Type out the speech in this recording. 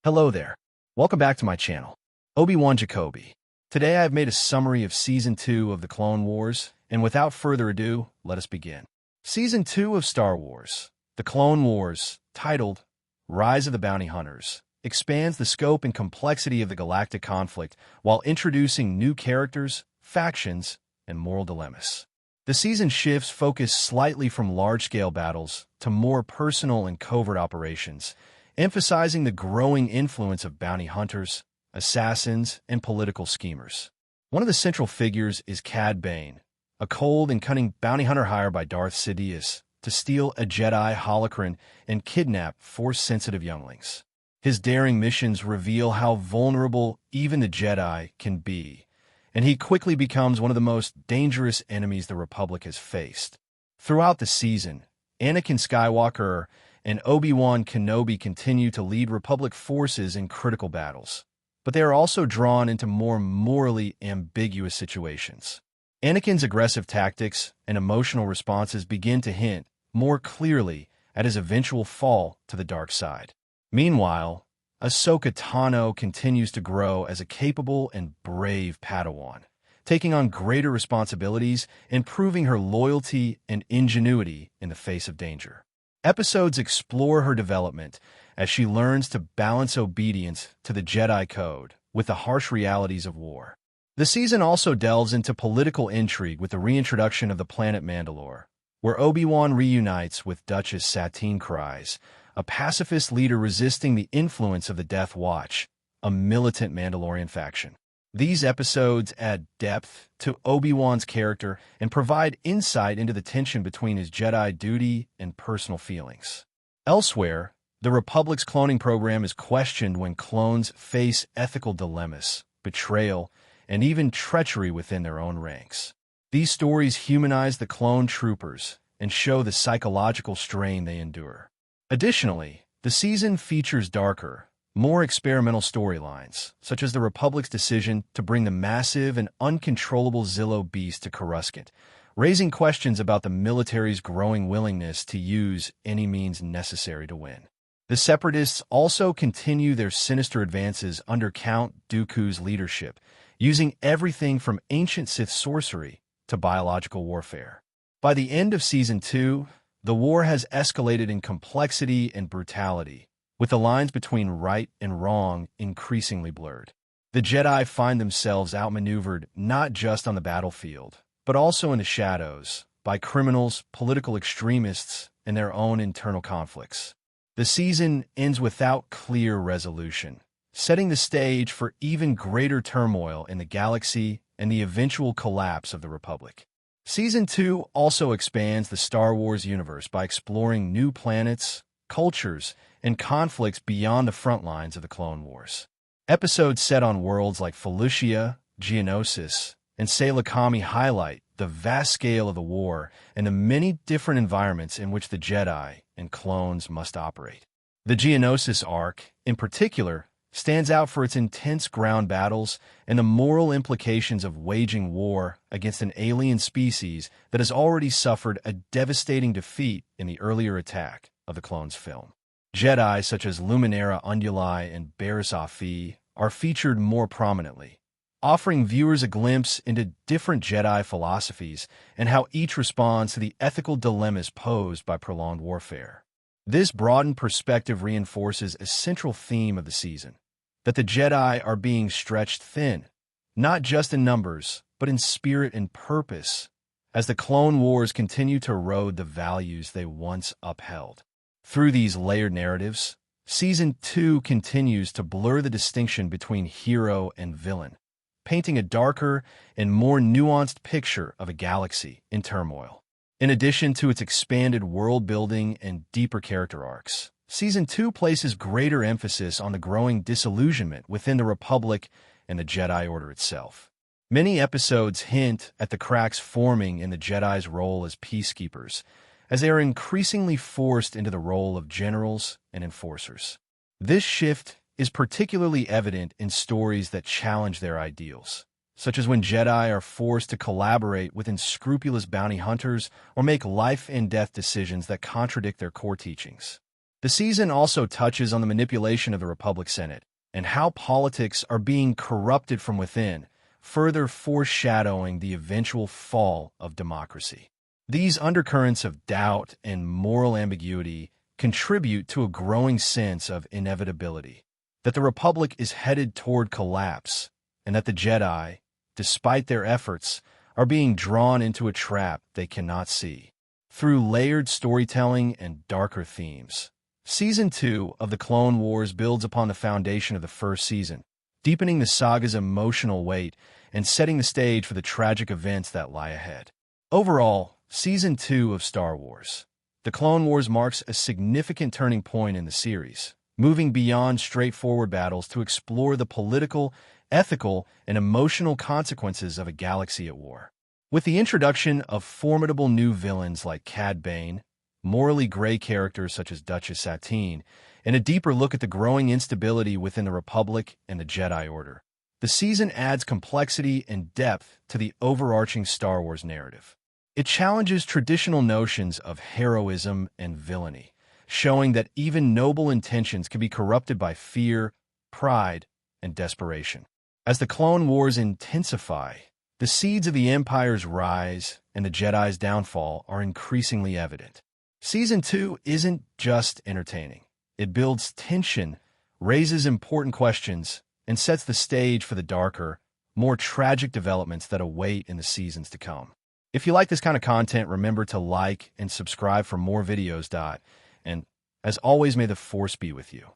Hello there. Welcome back to my channel, Obi-Wan Jacoby. Today I have made a summary of Season 2 of the Clone Wars, and without further ado, let us begin. Season 2 of Star Wars, The Clone Wars, titled Rise of the Bounty Hunters, expands the scope and complexity of the galactic conflict while introducing new characters, factions, and moral dilemmas. The season shifts focus slightly from large-scale battles to more personal and covert operations, emphasizing the growing influence of bounty hunters, assassins, and political schemers. One of the central figures is Cad Bane, a cold and cunning bounty hunter hired by Darth Sidious to steal a Jedi holocron and kidnap Force-sensitive younglings. His daring missions reveal how vulnerable even the Jedi can be, and he quickly becomes one of the most dangerous enemies the Republic has faced. Throughout the season, Anakin Skywalker and Obi-Wan Kenobi continue to lead Republic forces in critical battles, but they are also drawn into more morally ambiguous situations. Anakin's aggressive tactics and emotional responses begin to hint more clearly at his eventual fall to the dark side. Meanwhile, Ahsoka Tano continues to grow as a capable and brave Padawan, taking on greater responsibilities and proving her loyalty and ingenuity in the face of danger. Episodes explore her development as she learns to balance obedience to the Jedi Code with the harsh realities of war. The season also delves into political intrigue with the reintroduction of the planet Mandalore, where Obi-Wan reunites with Duchess Satine Kryze, a pacifist leader resisting the influence of the Death Watch, a militant Mandalorian faction. These episodes add depth to Obi-Wan's character and provide insight into the tension between his Jedi duty and personal feelings. Elsewhere, the Republic's cloning program is questioned when clones face ethical dilemmas, betrayal, and even treachery within their own ranks. These stories humanize the clone troopers and show the psychological strain they endure. Additionally, the season features darker, more experimental storylines, such as the Republic's decision to bring the massive and uncontrollable Zillo beast to Coruscant, raising questions about the military's growing willingness to use any means necessary to win. The Separatists also continue their sinister advances under Count Dooku's leadership, using everything from ancient Sith sorcery to biological warfare. By the end of Season 2, the war has escalated in complexity and brutality, with the lines between right and wrong increasingly blurred. The Jedi find themselves outmaneuvered not just on the battlefield, but also in the shadows, by criminals, political extremists, and their own internal conflicts. The season ends without clear resolution, setting the stage for even greater turmoil in the galaxy and the eventual collapse of the Republic. Season 2 also expands the Star Wars universe by exploring new planets, cultures, and conflicts beyond the front lines of the Clone Wars. Episodes set on worlds like Felucia, Geonosis, and Salakami highlight the vast scale of the war and the many different environments in which the Jedi and clones must operate. The Geonosis arc, in particular, stands out for its intense ground battles and the moral implications of waging war against an alien species that has already suffered a devastating defeat in the earlier attack of the Clones film. Jedi such as Luminara Unduli and Barriss Offee are featured more prominently, offering viewers a glimpse into different Jedi philosophies and how each responds to the ethical dilemmas posed by prolonged warfare. This broadened perspective reinforces a central theme of the season, that the Jedi are being stretched thin, not just in numbers, but in spirit and purpose, as the Clone Wars continue to erode the values they once upheld. Through these layered narratives, Season 2 continues to blur the distinction between hero and villain, painting a darker and more nuanced picture of a galaxy in turmoil. In addition to its expanded world-building and deeper character arcs, Season 2 places greater emphasis on the growing disillusionment within the Republic and the Jedi Order itself. Many episodes hint at the cracks forming in the Jedi's role as peacekeepers, as they are increasingly forced into the role of generals and enforcers. This shift is particularly evident in stories that challenge their ideals, such as when Jedi are forced to collaborate with unscrupulous bounty hunters or make life-and-death decisions that contradict their core teachings. The season also touches on the manipulation of the Republic Senate and how politics are being corrupted from within, further foreshadowing the eventual fall of democracy. These undercurrents of doubt and moral ambiguity contribute to a growing sense of inevitability, that the Republic is headed toward collapse, and that the Jedi, despite their efforts, are being drawn into a trap they cannot see. Through layered storytelling and darker themes, Season 2 of The Clone Wars builds upon the foundation of the first season, deepening the saga's emotional weight and setting the stage for the tragic events that lie ahead. Overall, Season 2 of Star Wars, The Clone Wars marks a significant turning point in the series, moving beyond straightforward battles to explore the political, ethical, and emotional consequences of a galaxy at war. With the introduction of formidable new villains like Cad Bane, morally gray characters such as Duchess Satine, and a deeper look at the growing instability within the Republic and the Jedi Order, the season adds complexity and depth to the overarching Star Wars narrative. It challenges traditional notions of heroism and villainy, showing that even noble intentions can be corrupted by fear, pride, and desperation. As the Clone Wars intensify, the seeds of the Empire's rise and the Jedi's downfall are increasingly evident. Season 2 isn't just entertaining. It builds tension, raises important questions, and sets the stage for the darker, more tragic developments that await in the seasons to come. If you like this kind of content, remember to like and subscribe for more videos. And as always, may the Force be with you.